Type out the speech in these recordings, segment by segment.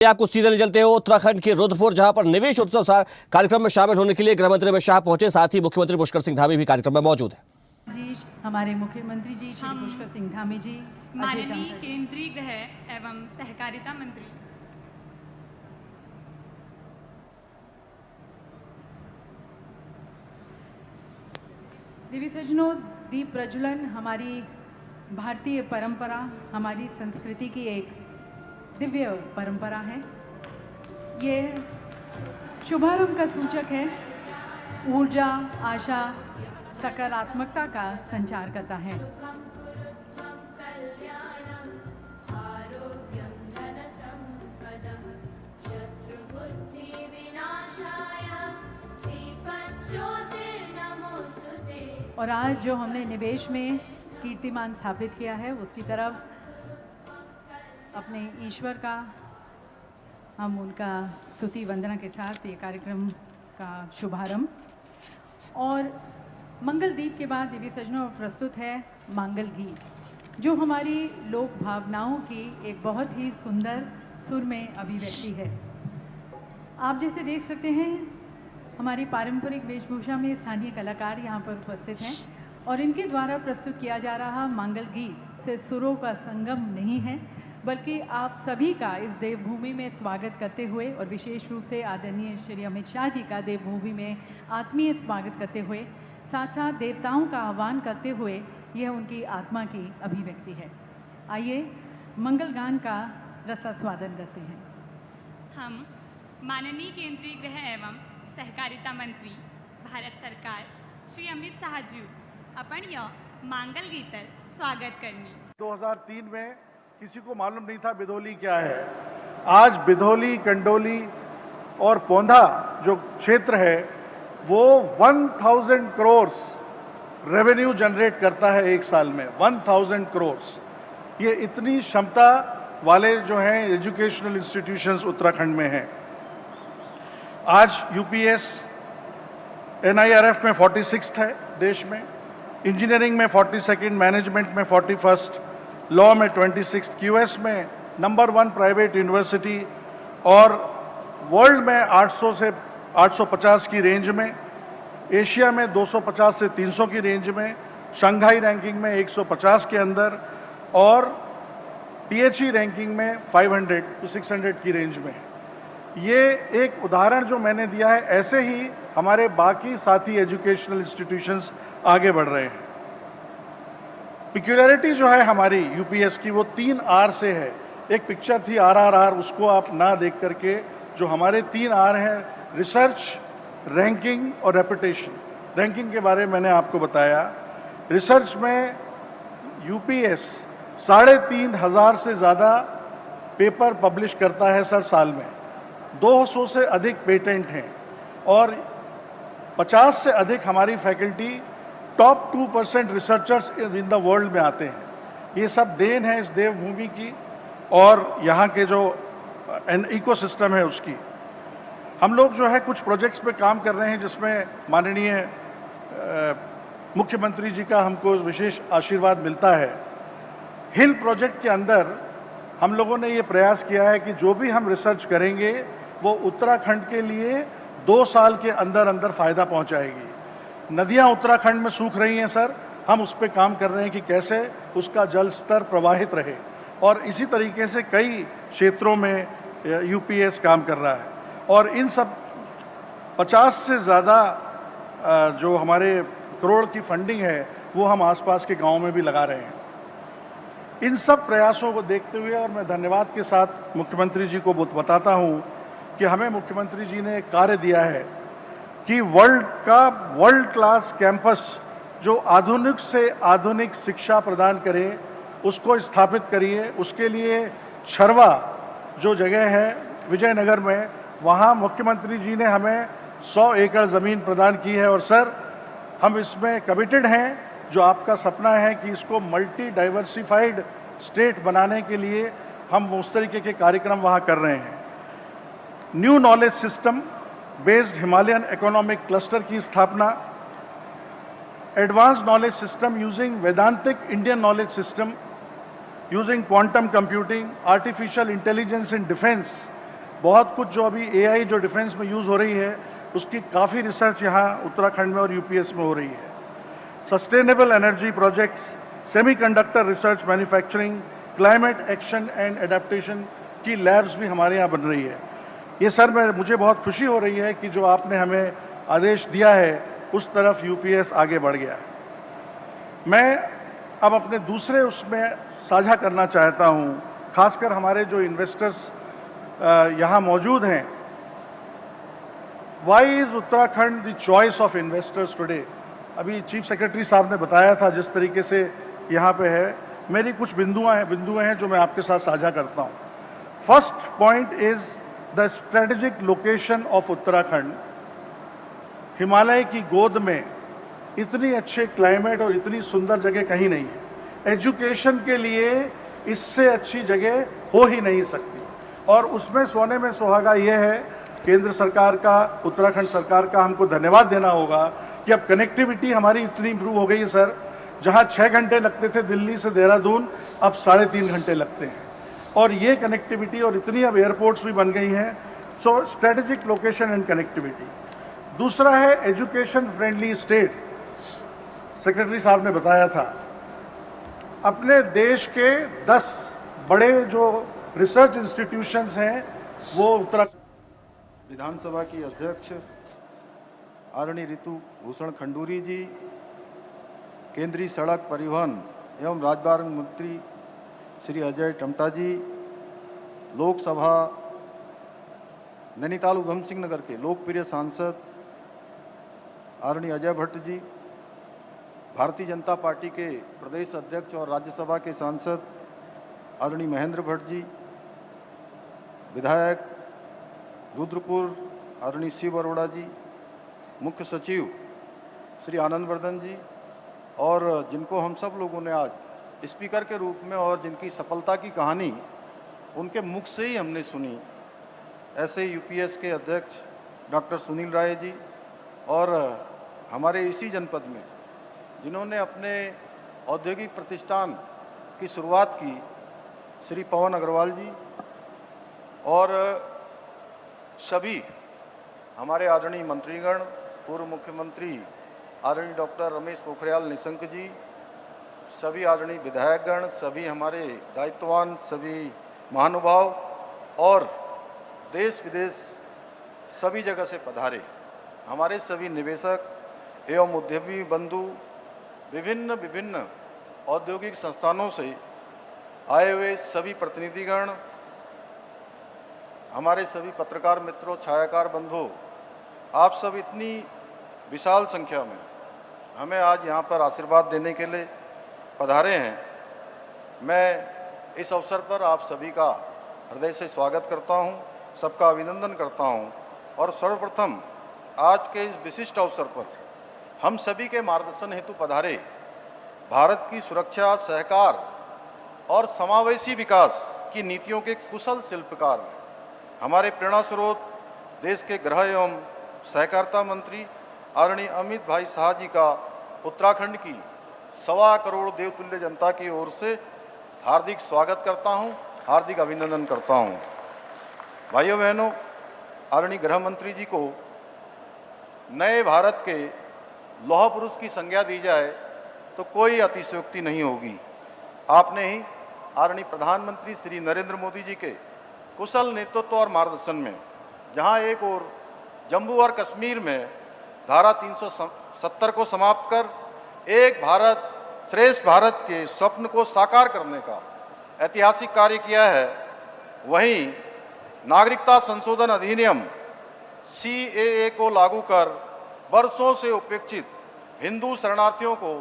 आपको सीधे चलते हो उत्तराखंड के रुद्रपुर, जहां पर निवेश उत्सव कार्यक्रम में शामिल होने के लिए गृह मंत्री अमित शाह पहुंचे। साथ ही मुख्यमंत्री पुष्कर सिंह धामी भी कार्यक्रम में मौजूद है। जी, हमारे मुख्यमंत्री जी श्री पुष्कर सिंह धामी जी, माननीय केंद्रीय गृह एवं सहकारिता मंत्री, देवी सज्जनों, दीप प्रज्वलन हमारी भारतीय परंपरा, हमारी संस्कृति की एक दिव्य परंपरा है। ये शुभारंभ का सूचक है, ऊर्जा, आशा, सकारात्मकता का संचार करता है। और आज जो हमने निवेश में कीर्तिमान स्थापित किया है, उसकी तरफ अपने ईश्वर का हम उनका स्तुति वंदना के साथ ये कार्यक्रम का शुभारंभ। और मंगल दीप के बाद देवी सज्जनों प्रस्तुत है मांगल गीत, जो हमारी लोक भावनाओं की एक बहुत ही सुंदर सुर में अभिव्यक्ति है। आप जैसे देख सकते हैं, हमारी पारंपरिक वेशभूषा में स्थानीय कलाकार यहाँ पर उपस्थित हैं और इनके द्वारा प्रस्तुत किया जा रहा मांगल गीत सिर्फ सुरों का संगम नहीं है, बल्कि आप सभी का इस देवभूमि में स्वागत करते हुए और विशेष रूप से आदरणीय श्री अमित शाह जी का देवभूमि में आत्मीय स्वागत करते हुए, साथ साथ देवताओं का आह्वान करते हुए, यह उनकी आत्मा की अभिव्यक्ति है। आइए मंगल गान का रसास्वादन करते हैं। हम माननीय केंद्रीय गृह एवं सहकारिता मंत्री भारत सरकार श्री अमित शाह जी अपन यह मांगल गीतर स्वागत करनी। 2003 में किसी को मालूम नहीं था बिधोली क्या है। आज बिधोली, कंडोली और पौंधा जो क्षेत्र है वो 1000 करोड़ रेवेन्यू जनरेट करता है एक साल में। 1000 करोड़, ये इतनी क्षमता वाले जो हैं एजुकेशनल इंस्टीट्यूशंस उत्तराखंड में हैं। आज यूपीएस NIRF में 46 है देश में, इंजीनियरिंग में 42, मैनेजमेंट में 41, लॉ में 26, QS में नंबर 1 प्राइवेट यूनिवर्सिटी और वर्ल्ड में 800 से 850 की रेंज में, एशिया में 250 से 300 की रेंज में, शंघाई रैंकिंग में 150 के अंदर और THE रैंकिंग में 500 to 600 की रेंज में। ये एक उदाहरण जो मैंने दिया है, ऐसे ही हमारे बाकी साथी एजुकेशनल इंस्टीट्यूशंस आगे बढ़ रहे हैं। पिक्यूलरिटी जो है हमारी यूपीएस की वो 3 R से है। एक पिक्चर थी RRR, उसको आप ना देख करके, जो हमारे 3 R हैं, रिसर्च, रैंकिंग और रेपुटेशन। रैंकिंग के बारे में मैंने आपको बताया। रिसर्च में यूपीएस 3500 से ज़्यादा पेपर पब्लिश करता है सर साल में। 200 से अधिक पेटेंट हैं और 50 से अधिक हमारी faculty top 2% researchers in the world में आते हैं। ये सब देन है इस देवभूमि की और यहाँ के जो इकोसिस्टम है उसकी। हम लोग जो है कुछ प्रोजेक्ट्स पे काम कर रहे हैं, जिसमें माननीय मुख्यमंत्री जी का हमको विशेष आशीर्वाद मिलता है। हिल प्रोजेक्ट के अंदर हम लोगों ने ये प्रयास किया है कि जो भी हम रिसर्च करेंगे वो उत्तराखंड के लिए 2 साल के अंदर अंदर फ़ायदा पहुंचाएगी। नदियां उत्तराखंड में सूख रही हैं सर, हम उस पर काम कर रहे हैं कि कैसे उसका जल स्तर प्रवाहित रहे और इसी तरीके से कई क्षेत्रों में यूपीएस काम कर रहा है। और इन सब 50 से ज़्यादा जो हमारे करोड़ की फंडिंग है वो हम आसपास के गाँव में भी लगा रहे हैं। इन सब प्रयासों को देखते हुए और मैं धन्यवाद के साथ मुख्यमंत्री जी को बताता हूँ कि हमें मुख्यमंत्री जी ने एक कार्य दिया है कि वर्ल्ड क्लास कैंपस जो आधुनिक से आधुनिक शिक्षा प्रदान करे, उसको स्थापित करिए। उसके लिए छरवा जो जगह है विजयनगर में, वहाँ मुख्यमंत्री जी ने हमें 100 एकड़ ज़मीन प्रदान की है और सर हम इसमें कमिटेड हैं। जो आपका सपना है कि इसको मल्टी डाइवर्सिफाइड स्टेट बनाने के लिए हम उस तरीके के कार्यक्रम वहाँ कर रहे हैं। New knowledge system based Himalayan economic cluster की स्थापना, advance knowledge system using Vedantic Indian knowledge system, using quantum computing, artificial intelligence in defense बहुत कुछ जो अभी AI जो डिफेंस में यूज़ हो रही है उसकी काफ़ी रिसर्च यहाँ उत्तराखंड में और यूपीएस में हो रही है। Sustainable energy projects, semiconductor research, manufacturing, climate action and adaptation की लैब्स भी हमारे यहाँ बन रही है। ये सर मुझे बहुत खुशी हो रही है कि जो आपने हमें आदेश दिया है उस तरफ यूपीएस आगे बढ़ गया है। मैं अब अपने दूसरे उसमें साझा करना चाहता हूँ, खासकर हमारे जो इन्वेस्टर्स यहाँ मौजूद हैं। Why is Uttarakhand the choice of investors today? अभी चीफ सेक्रेटरी साहब ने बताया था जिस तरीके से यहाँ पे है। मेरी कुछ बिंदुएं हैं जो मैं आपके साथ साझा करता हूँ। First point is the strategic location of Uttarakhand. Himalaya की गोद में इतनी अच्छे क्लाइमेट और इतनी सुंदर जगह कहीं नहीं है। एजुकेशन के लिए इससे अच्छी जगह हो ही नहीं सकती। और उसमें सोने में सुहागा ये है, केंद्र सरकार का, उत्तराखंड सरकार का हमको धन्यवाद देना होगा कि अब कनेक्टिविटी हमारी इतनी इंप्रूव हो गई है सर। जहां 6 घंटे लगते थे दिल्ली से देहरादून, अब 3.5 घंटे लगते हैं। और ये कनेक्टिविटी और इतनी अब एयरपोर्ट्स भी बन गई हैं। सो स्ट्रेटेजिक लोकेशन एंड कनेक्टिविटी। दूसरा है एजुकेशन फ्रेंडली स्टेट। सेक्रेटरी साहब ने बताया था अपने देश के 10 बड़े जो रिसर्च इंस्टीट्यूशंस हैं वो उत्तराखंड। विधानसभा की अध्यक्ष आदरणीय ऋतु भूषण खंडूरी जी, केंद्रीय सड़क परिवहन एवं राजमार्ग मंत्री श्री अजय टमटा जी, लोकसभा नैनीताल उधम सिंह नगर के लोकप्रिय सांसद आदरणीय अजय भट्ट जी, भारतीय जनता पार्टी के प्रदेश अध्यक्ष और राज्यसभा के सांसद आदरणीय महेंद्र भट्ट जी, विधायक रुद्रपुर आदरणीय शिव अरोड़ा जी, मुख्य सचिव श्री आनंद वर्धन जी, और जिनको हम सब लोगों ने आज स्पीकर के रूप में और जिनकी सफलता की कहानी उनके मुख से ही हमने सुनी, ऐसे यूपीएस के अध्यक्ष डॉक्टर सुनील राय जी, और हमारे इसी जनपद में जिन्होंने अपने औद्योगिक प्रतिष्ठान की शुरुआत की श्री पवन अग्रवाल जी, और सभी हमारे आदरणीय मंत्रीगण, पूर्व मुख्यमंत्री आदरणीय डॉक्टर रमेश पोखरियाल निशंक जी, सभी आदरणीय विधायकगण, सभी हमारे दायित्ववान सभी महानुभाव और देश विदेश सभी जगह से पधारे हमारे सभी निवेशक एवं उद्यमी बंधु, विभिन्न औद्योगिक संस्थानों से आए हुए सभी प्रतिनिधिगण, हमारे सभी पत्रकार मित्रों, छायाकार बंधु, आप सब इतनी विशाल संख्या में हमें आज यहाँ पर आशीर्वाद देने के लिए पधारे हैं। मैं इस अवसर पर आप सभी का हृदय से स्वागत करता हूँ, सबका अभिनंदन करता हूँ। और सर्वप्रथम आज के इस विशिष्ट अवसर पर हम सभी के मार्गदर्शन हेतु पधारे भारत की सुरक्षा, सहकार और समावेशी विकास की नीतियों के कुशल शिल्पकार, हमारे प्रेरणा स्रोत देश के गृह एवं सहकारिता मंत्री आदरणीय अमित भाई शाह जी का उत्तराखंड की 1.25 करोड़ देवतुल्य जनता की ओर से हार्दिक स्वागत करता हूं, हार्दिक अभिनंदन करता हूं। भाइयों बहनों, आदरणीय गृह मंत्री जी को नए भारत के लौह पुरुष की संज्ञा दी जाए तो कोई अतिशयोक्ति नहीं होगी। आपने ही आदरणीय प्रधानमंत्री श्री नरेंद्र मोदी जी के कुशल नेतृत्व और मार्गदर्शन में जहां एक ओर जम्मू और कश्मीर में धारा 370 को समाप्त कर एक भारत श्रेष्ठ भारत के स्वप्न को साकार करने का ऐतिहासिक कार्य किया है, वहीं नागरिकता संशोधन अधिनियम CAA को लागू कर वर्षों से उपेक्षित हिंदू शरणार्थियों को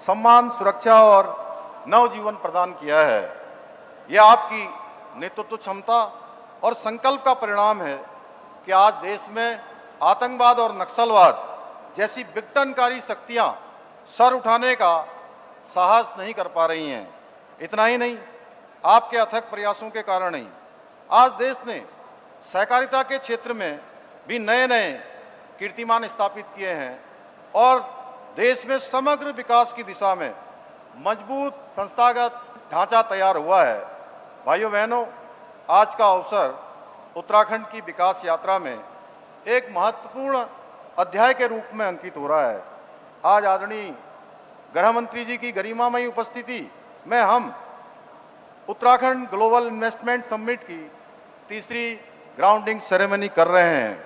सम्मान, सुरक्षा और नवजीवन प्रदान किया है। यह आपकी नेतृत्व क्षमता और संकल्प का परिणाम है कि आज देश में आतंकवाद और नक्सलवाद जैसी विघटनकारी शक्तियां सर उठाने का साहस नहीं कर पा रही हैं। इतना ही नहीं, आपके अथक प्रयासों के कारण ही आज देश ने सहकारिता के क्षेत्र में भी नए कीर्तिमान स्थापित किए हैं और देश में समग्र विकास की दिशा में मजबूत संस्थागत ढांचा तैयार हुआ है। भाइयों बहनों, आज का अवसर उत्तराखंड की विकास यात्रा में एक महत्वपूर्ण अध्याय के रूप में अंकित हो रहा है। आज आदरणीय गृह मंत्री जी की गरिमामयी उपस्थिति में हम उत्तराखंड ग्लोबल इन्वेस्टमेंट समिट की तीसरी ग्राउंडिंग सेरेमनी कर रहे हैं।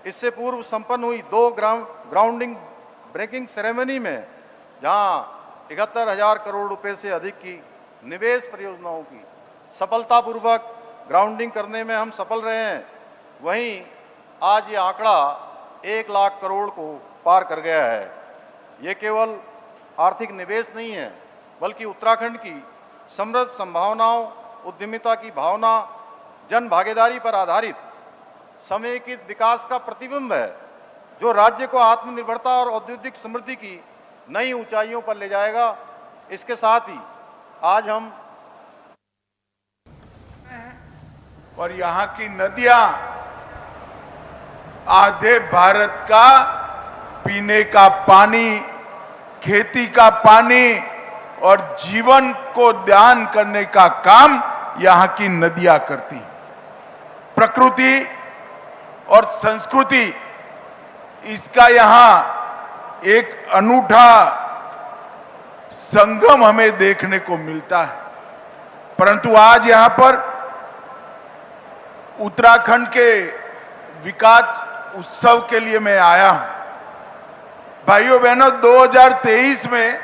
इससे पूर्व संपन्न हुई 2 ग्राउंडिंग ब्रेकिंग सेरेमनी में जहां 71,000 करोड़ रुपए से अधिक की निवेश परियोजनाओं की सफलतापूर्वक ग्राउंडिंग करने में हम सफल रहे हैं, वहीं आज ये आंकड़ा 1 लाख करोड़ को पार कर गया है। ये केवल आर्थिक निवेश नहीं है, बल्कि उत्तराखंड की समृद्ध संभावनाओं, उद्यमिता की भावना, जन भागीदारी पर आधारित समेकित विकास का प्रतिबिंब है, जो राज्य को आत्मनिर्भरता और औद्योगिक समृद्धि की नई ऊंचाइयों पर ले जाएगा। इसके साथ ही आज हम और यहाँ की नदियां आधे भारत का पीने का पानी, खेती का पानी और जीवन को दान करने का काम यहाँ की नदियां करती हैं। प्रकृति और संस्कृति, इसका यहाँ एक अनूठा संगम हमें देखने को मिलता है। परंतु आज यहाँ पर उत्तराखंड के विकास उत्सव के लिए मैं आया हूं। भाइयों बहनों, 2023 में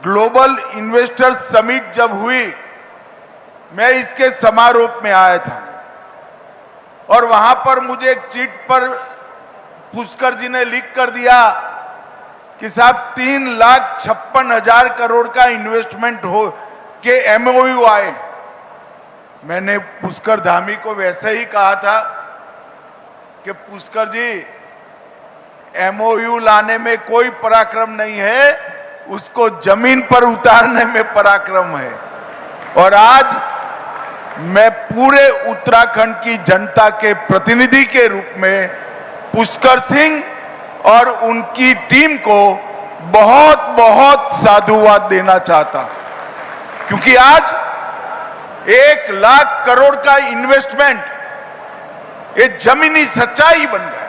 ग्लोबल इन्वेस्टर समिट जब हुई, मैं इसके समारोह में आया था और वहां पर मुझे एक चिट पर पुष्कर जी ने लिख कर दिया कि साहब 3,56,000 करोड़ का इन्वेस्टमेंट हो के एमओयू आए। मैंने पुष्कर धामी को वैसे ही कहा था कि पुष्कर जी, एमओयू लाने में कोई पराक्रम नहीं है, उसको जमीन पर उतारने में पराक्रम है। और आज मैं पूरे उत्तराखंड की जनता के प्रतिनिधि के रूप में पुष्कर सिंह और उनकी टीम को बहुत बहुत साधुवाद देना चाहता हूं, क्योंकि आज 1 लाख करोड़ का इन्वेस्टमेंट ये जमीनी सच्चाई बन गया।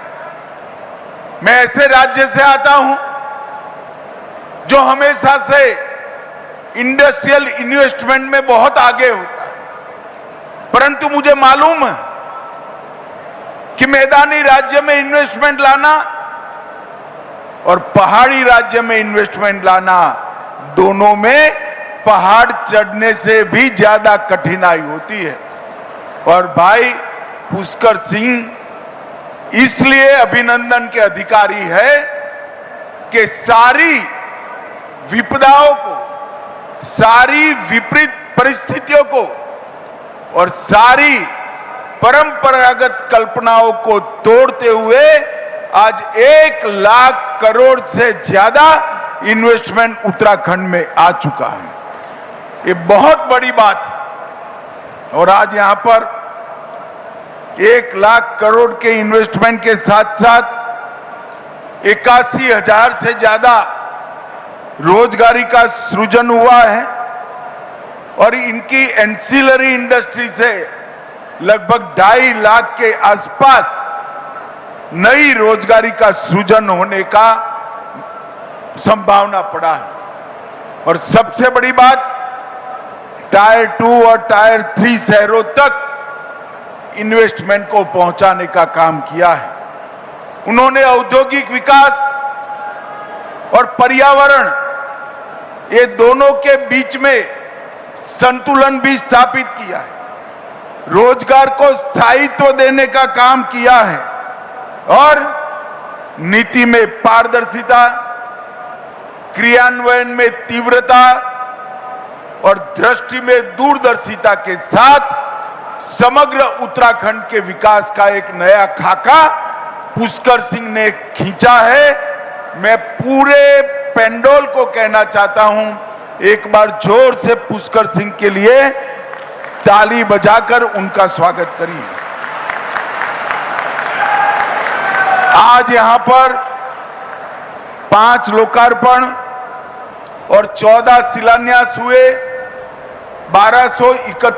मैं ऐसे राज्य से आता हूं जो हमेशा से इंडस्ट्रियल इन्वेस्टमेंट में बहुत आगे होता है, परंतु मुझे मालूम है कि मैदानी राज्य में इन्वेस्टमेंट लाना और पहाड़ी राज्य में इन्वेस्टमेंट लाना, दोनों में पहाड़ चढ़ने से भी ज्यादा कठिनाई होती है। और भाई पुष्कर सिंह इसलिए अभिनंदन के अधिकारी है कि सारी विपदाओं को, सारी विपरीत परिस्थितियों को और सारी परंपरागत कल्पनाओं को तोड़ते हुए आज 1 लाख करोड़ से ज्यादा इन्वेस्टमेंट उत्तराखंड में आ चुका है। ये बहुत बड़ी बात है। और आज यहां पर 1 लाख करोड़ के इन्वेस्टमेंट के साथ साथ 81,000 से ज्यादा रोजगारी का सृजन हुआ है और इनकी एंसिलरी इंडस्ट्री से लगभग 2.5 लाख के आसपास नई रोजगारी का सृजन होने का संभावना पड़ा है। और सबसे बड़ी बात, टायर 2 और टायर 3 शहरों तक इन्वेस्टमेंट को पहुंचाने का काम किया है। उन्होंने औद्योगिक विकास और पर्यावरण, ये दोनों के बीच में संतुलन भी स्थापित किया है। रोजगार को स्थायित्व देने का काम किया है और नीति में पारदर्शिता, क्रियान्वयन में तीव्रता और दृष्टि में दूरदर्शिता के साथ समग्र उत्तराखंड के विकास का एक नया खाका पुष्कर सिंह ने खींचा है। मैं पूरे पेंडोल को कहना चाहता हूं, एक बार जोर से पुष्कर सिंह के लिए ताली बजाकर उनका स्वागत करिए। आज यहां पर 5 लोकार्पण और 14 शिलान्यास हुए, 1231